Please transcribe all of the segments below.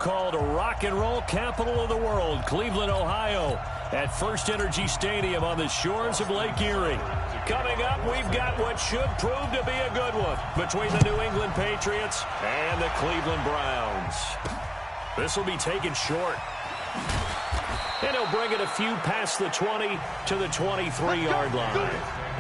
Called rock and roll capital of the world, Cleveland, Ohio, at First Energy Stadium on the shores of Lake Erie. Coming up, we've got what should prove to be a good one between the New England Patriots and the Cleveland Browns. This will be taken short. And he'll bring it a few past the 20 to the 23-yard line.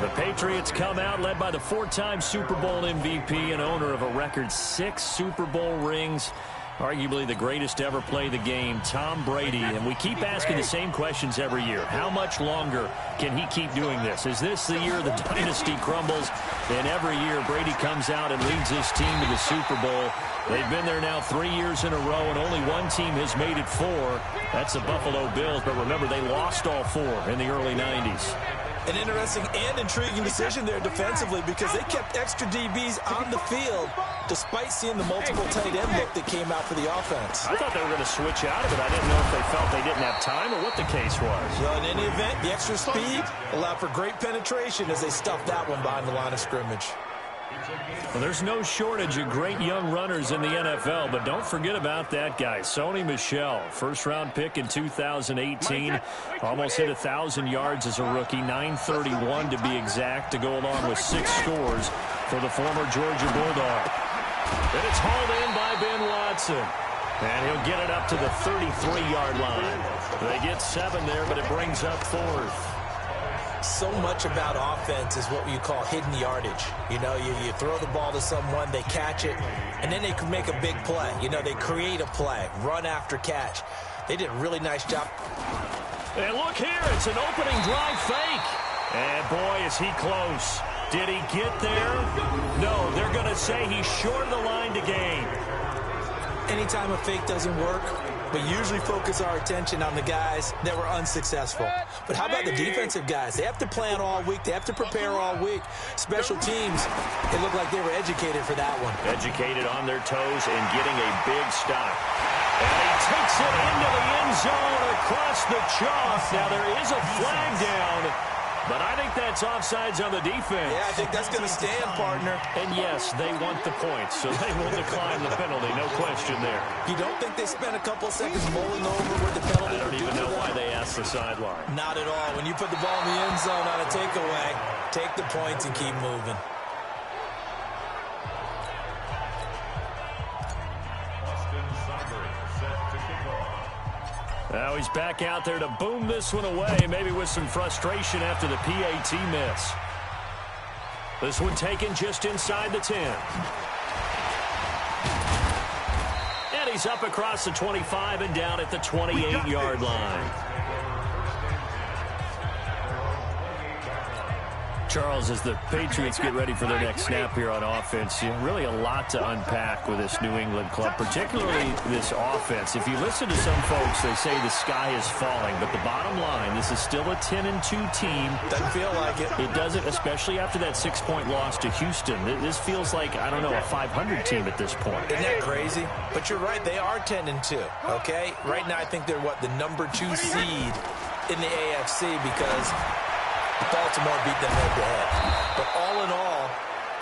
The Patriots come out led by the four-time Super Bowl MVP and owner of a record 6 Super Bowl rings. Arguably the greatest to ever play the game, Tom Brady. And we keep asking the same questions every year. How much longer can he keep doing this? Is this the year the dynasty crumbles? And every year Brady comes out and leads his team to the Super Bowl. They've been there now 3 years in a row, and only one team has made it 4. That's the Buffalo Bills. But remember, they lost all 4 in the early 90s. An interesting and intriguing decision there defensively because they kept extra DBs on the field despite seeing the multiple tight end look that came out for the offense. I thought they were going to switch out of it. I didn't know if they felt they didn't have time or what the case was. Well, in any event, the extra speed allowed for great penetration as they stuffed that one behind the line of scrimmage. Well, there's no shortage of great young runners in the NFL, but don't forget about that guy, Sony Michel. First-round pick in 2018. Almost hit 1,000 yards as a rookie, 931 to be exact, to go along with 6 scores for the former Georgia Bulldog. And it's hauled in by Ben Watson. And he'll get it up to the 33-yard line. They get 7 there, but it brings up 4th. So much about offense is what you call hidden yardage. You know, you throw the ball to someone, they catch it, and then they can make a big play. You know, they create a play, run after catch. They did a really nice job. And look here, it's an opening drive fake. And boy, is he close. Did he get there? No, they're going to say he's short of the line to gain. Anytime a fake doesn't work, we usually focus our attention on the guys that were unsuccessful. But how about the defensive guys? They have to plan all week. They have to prepare all week. Special teams, it looked like they were educated for that one. Educated on their toes and getting a big stop. And he takes it into the end zone across the chalk. Now there is a flag down, but I think that's offsides on the defense. Yeah, I think that's going to stand, partner. And yes, they want the points, so they will decline the penalty. No question there. You don't think they spent a couple seconds mulling over with the penalty? I don't even know why they asked the sideline. Not at all. When you put the ball in the end zone on a takeaway, take the points and keep moving. Now he's back out there to boom this one away, maybe with some frustration after the PAT miss. This one taken just inside the 10. And he's up across the 25 and down at the 28-yard line. Charles, as the Patriots get ready for their next snap here on offense, really a lot to unpack with this New England club, particularly this offense. If you listen to some folks, they say the sky is falling, but the bottom line, this is still a 10-2 team. Doesn't feel like it. It doesn't, especially after that 6-point loss to Houston. This feels like, I don't know, a 500 team at this point. Isn't that crazy? But you're right, they are 10-2, okay? Right now I think they're, the number 2 seed in the AFC because Baltimore beat them head-to-head. But all in all,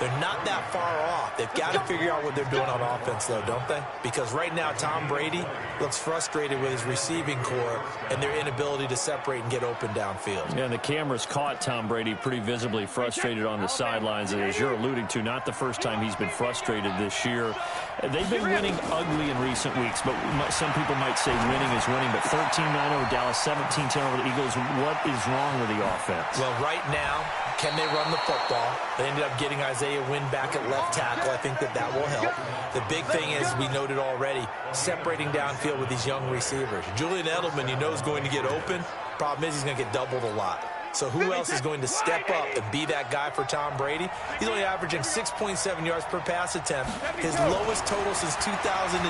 they're not that far off. They've got to figure out what they're doing on offense, though, don't they? Because right now, Tom Brady looks frustrated with his receiving core and their inability to separate and get open downfield. Yeah, and the cameras caught Tom Brady pretty visibly frustrated on the sidelines. And as you're alluding to, not the first time he's been frustrated this year. They've been winning ugly in recent weeks, but some people might say winning is winning. But 13-9 over Dallas, 17-10 over the Eagles. What is wrong with the offense? Well, right now, can they run the football? They ended up getting Isaiah Wynn back at left tackle. I think that will help. The big thing is, we noted already, separating downfield with these young receivers. Julian Edelman, you know, is going to get open. Problem is he's going to get doubled a lot. So who else is going to step up and be that guy for Tom Brady? He's only averaging 6.7 yards per pass attempt, his lowest total since 2002.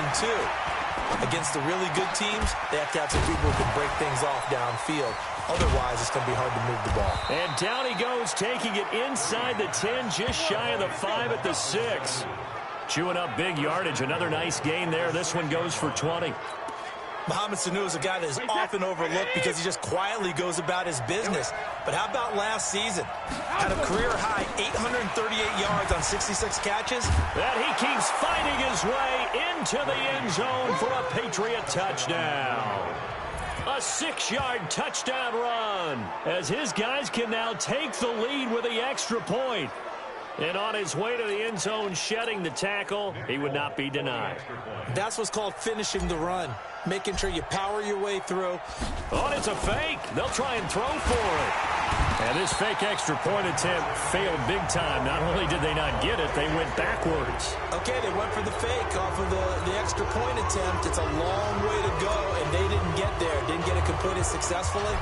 Against the really good teams, they have to have some people who can break things off downfield. Otherwise, it's going to be hard to move the ball. And down he goes, taking it inside the 10, just shy of the 5 at the 6. Chewing up big yardage. Another nice gain there. This one goes for 20. Mohamed Sanu is a guy that is often overlooked because he just quietly goes about his business. But how about last season? Had a career-high 838 yards on 66 catches. And he keeps fighting his way into the end zone for a Patriot touchdown. A 6-yard touchdown run as his guys can now take the lead with the extra point. And on his way to the end zone, shedding the tackle, he would not be denied. That's what's called finishing the run, making sure you power your way through. Oh, it's a fake. They'll try and throw for it. And this fake extra point attempt failed big time. Not only did they not get it, they went backwards. Okay, they went for the fake off of the extra point attempt. It's a long way to go, and they didn't get there. Didn't get it completed successfully.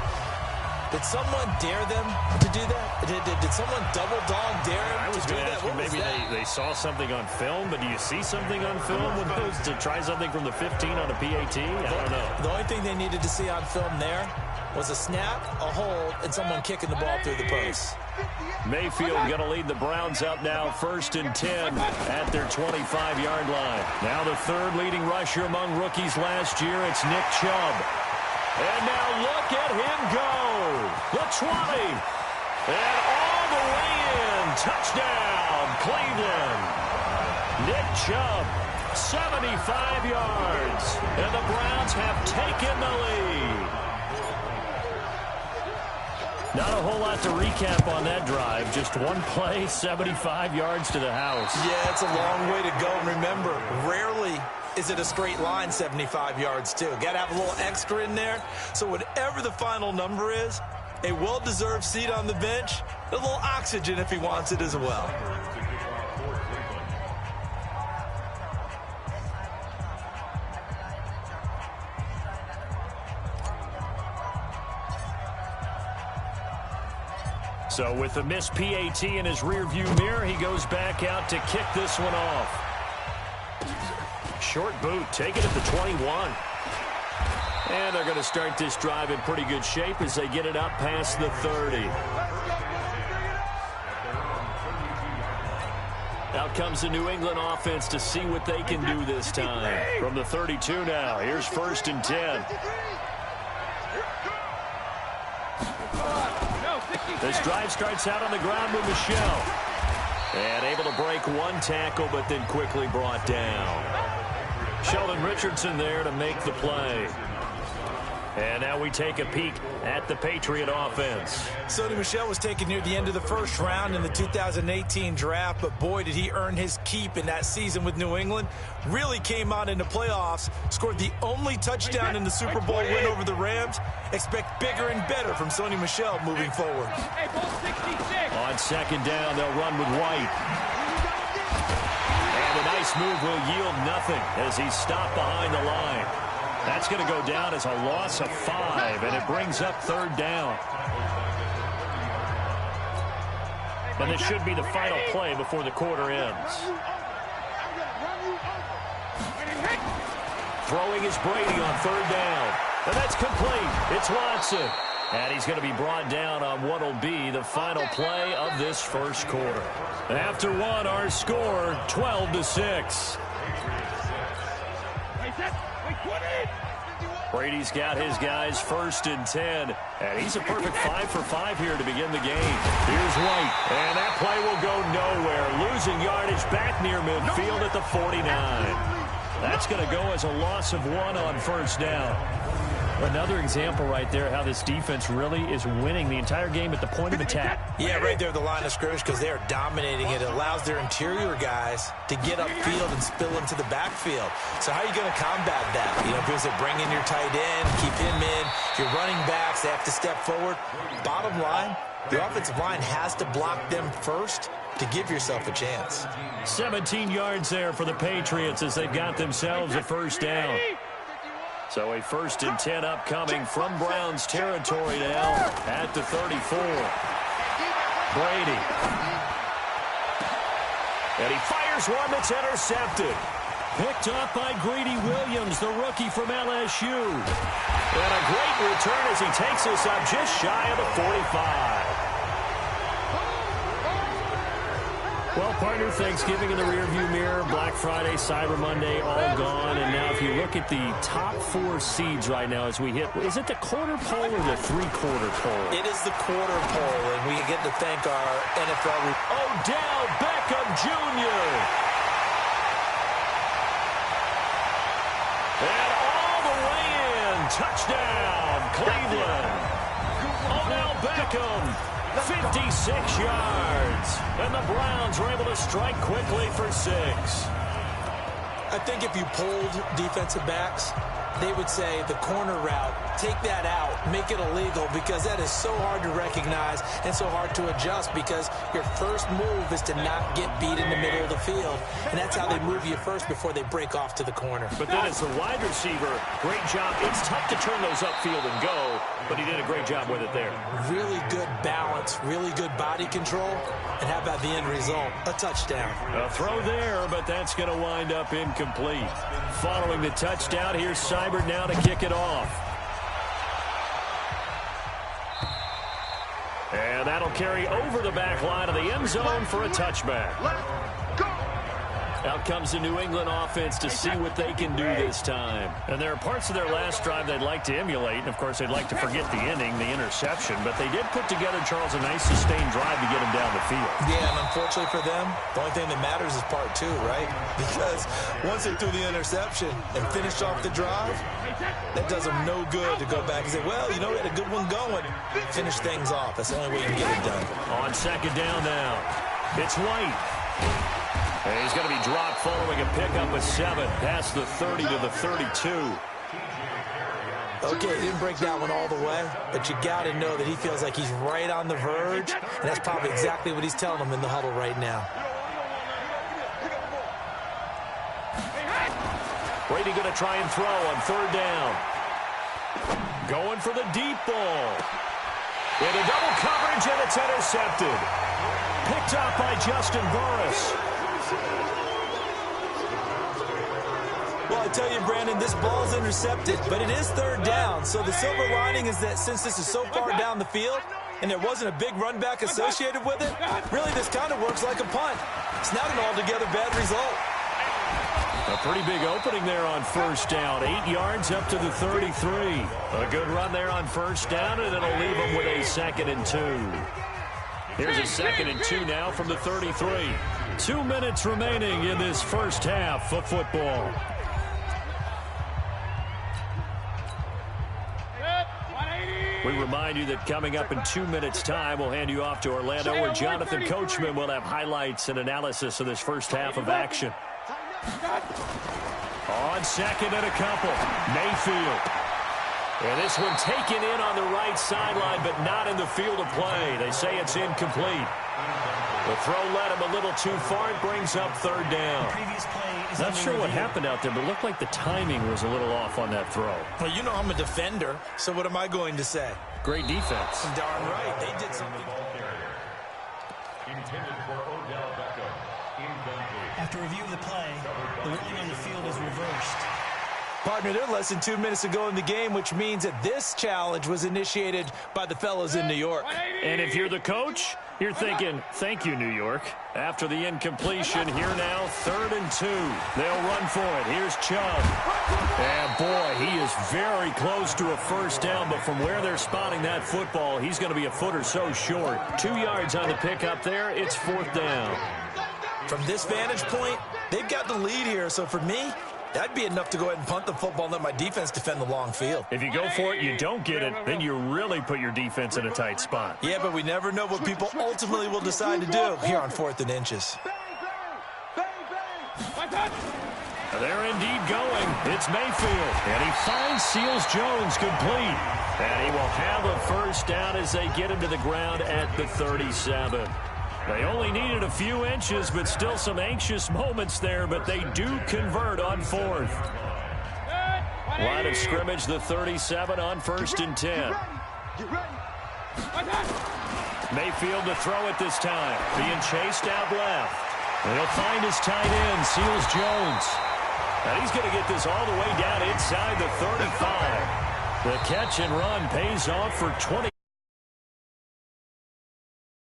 Did someone dare them to do that? Did someone double dog dare them I was to do going to that? ask you, maybe they saw something on film, but do you see something on film with those to try something from the 15 on a PAT? I don't know. The only thing they needed to see on film there was a snap, a hold, and someone kicking the ball through the post. Mayfield going to lead the Browns up now, 1st and 10 at their 25-yard line. Now the third leading rusher among rookies last year, it's Nick Chubb. And now look at him go. The 20. And all the way in. Touchdown, Cleveland. Nick Chubb, 75 yards. And the Browns have taken the lead. Not a whole lot to recap on that drive. Just one play, 75 yards to the house. Yeah, it's a long way to go. And remember, rarely is it a straight line 75 yards, too. Got to have a little extra in there. So whatever the final number is, a well-deserved seat on the bench, a little oxygen if he wants it as well. So with the missed PAT in his rearview mirror, he goes back out to kick this one off. Short boot, take it at the 21. And they're going to start this drive in pretty good shape as they get it up past the 30. Out comes the New England offense to see what they can do this time. From the 32 now, here's 1st and 10. This drive starts out on the ground with Michel. And able to break one tackle, but then quickly brought down. Sheldon Richardson there to make the play. And now we take a peek at the Patriot offense. Sony Michel was taken near the end of the first round in the 2018 draft, but boy, did he earn his keep in that season with New England. Really came out in the playoffs, scored the only touchdown in the Super Bowl win over the Rams. Expect bigger and better from Sony Michel moving forward. On 2nd down, they'll run with White. And a nice move will yield nothing as he's stopped behind the line. That's going to go down as a loss of 5, and it brings up 3rd down. And this should be the final play before the quarter ends. Throwing is Brady on 3rd down. And that's complete. It's Watson. And he's going to be brought down on what will be the final play of this first quarter. After one, our score, 12-6. Brady's got his guys 1st and 10. And he's a perfect 5 for 5 here to begin the game. Here's White. And that play will go nowhere. Losing yardage back near midfield at the 49. That's going to go as a loss of 1 on 1st down. Another example right there how this defense really is winning the entire game at the point of attack. Yeah, right there at the line of scrimmage because they are dominating it. It allows their interior guys to get upfield and spill into the backfield. So how are you going to combat that? You know, because they bring in your tight end, keep him in. Your running backs, they have to step forward. Bottom line, the offensive line has to block them first to give yourself a chance. 17 yards there for the Patriots as they've got themselves a 1st down. So a 1st and 10 upcoming from Browns territory now at the 34. Brady. And he fires one that's intercepted. Picked up by Greedy Williams, the rookie from LSU. And a great return as he takes us up just shy of the 45. Well, partner, Thanksgiving in the rearview mirror, Black Friday, Cyber Monday, all gone. And now if you look at the top 4 seeds right now as we hit, is it the quarter pole or the three-quarter pole? It is the quarter pole, and we get to thank our NFL. Odell Beckham Jr. And all the way in, touchdown, Cleveland. Odell Beckham. 56 yards. And the Browns were able to strike quickly for 6. I think if you polled defensive backs, they would say the corner route, take that out, make it illegal, because that is so hard to recognize and so hard to adjust, because your first move is to not get beat in the middle of the field. And that's how they move you first before they break off to the corner. But then as the wide receiver, great job. It's tough to turn those upfield and go, but he did a great job with it there. Really good balance, really good body control. And how about the end result? A touchdown. A throw there, but that's going to wind up incomplete. Following the touchdown, here's Seibert now to kick it off. And that'll carry over the back line of the end zone for a touchback. Out comes the New England offense to see what they can do this time. And there are parts of their last drive they'd like to emulate. And, of course, they'd like to forget the inning, the interception. But they did put together, Charles, a nice sustained drive to get them down the field. Yeah, and unfortunately for them, the only thing that matters is part 2, right? Because once they threw the interception and finished off the drive, that does them no good to go back and say, well, you know, we had a good one going. Finish things off. That's the only way you can get it done. On second down now, it's White. And he's going to be dropped following a pickup of 7 past the 30 to the 32. Okay, didn't break that one all the way, but you got to know that he feels like he's right on the verge, and that's probably exactly what he's telling them in the huddle right now. Brady going to try and throw on third down. Going for the deep ball. Into double coverage, and it's intercepted. Picked up by Justin Burris. Well, I tell you, Brandon, this ball's intercepted, but it is third down. So the silver lining is that since this is so far down the field and there wasn't a big run back associated with it, really this kind of works like a punt. It's not an altogether bad result. A pretty big opening there on first down. 8 yards up to the 33. A good run there on first down, and it'll leave them with a 2nd and 2. Here's a 2nd and 2 now from the 33. 2 minutes remaining in this first half of football. We remind you that coming up in 2 minutes' time, we'll hand you off to Orlando, where Jonathan Coachman will have highlights and analysis of this first half of action. On second and a couple, Mayfield. And this one taken in on the right sideline, but not in the field of play. They say it's incomplete. The throw led him a little too far. It brings up third down. Not sure what happened out there, but it looked like the timing was a little off on that throw. Well, you know I'm a defender, so what am I going to say? Great defense. Darn right. They did something. Intended for Odell Beckham. After review of the play, the ruling on the field is reversed. Partner, they're less than 2 minutes to go in the game, which means that this challenge was initiated by the fellas in New York. And if you're the coach, you're thinking, thank you, New York. After the incompletion, here now, 3rd and 2. They'll run for it. Here's Chubb. And boy, he is very close to a first down, but from where they're spotting that football, he's going to be a foot or so short. 2 yards on the pickup there. It's 4th down. From this vantage point, they've got the lead here, so for me, that'd be enough to go ahead and punt the football and let my defense defend the long field. If you go for it, you don't get it, then you really put your defense in a tight spot. Yeah, but we never know what people ultimately will decide to do here on 4th and inches. They're indeed going. It's Mayfield. And he finds Seals Jones complete. And he will have a first down as they get him to the ground at the 37. They only needed a few inches, but still some anxious moments there, but they do convert on 4th. Line of scrimmage, the 37 on 1st and 10. Mayfield to throw it this time, being chased out left. And he'll find his tight end, Seals Jones. And he's going to get this all the way down inside the 35. The catch and run pays off for 20.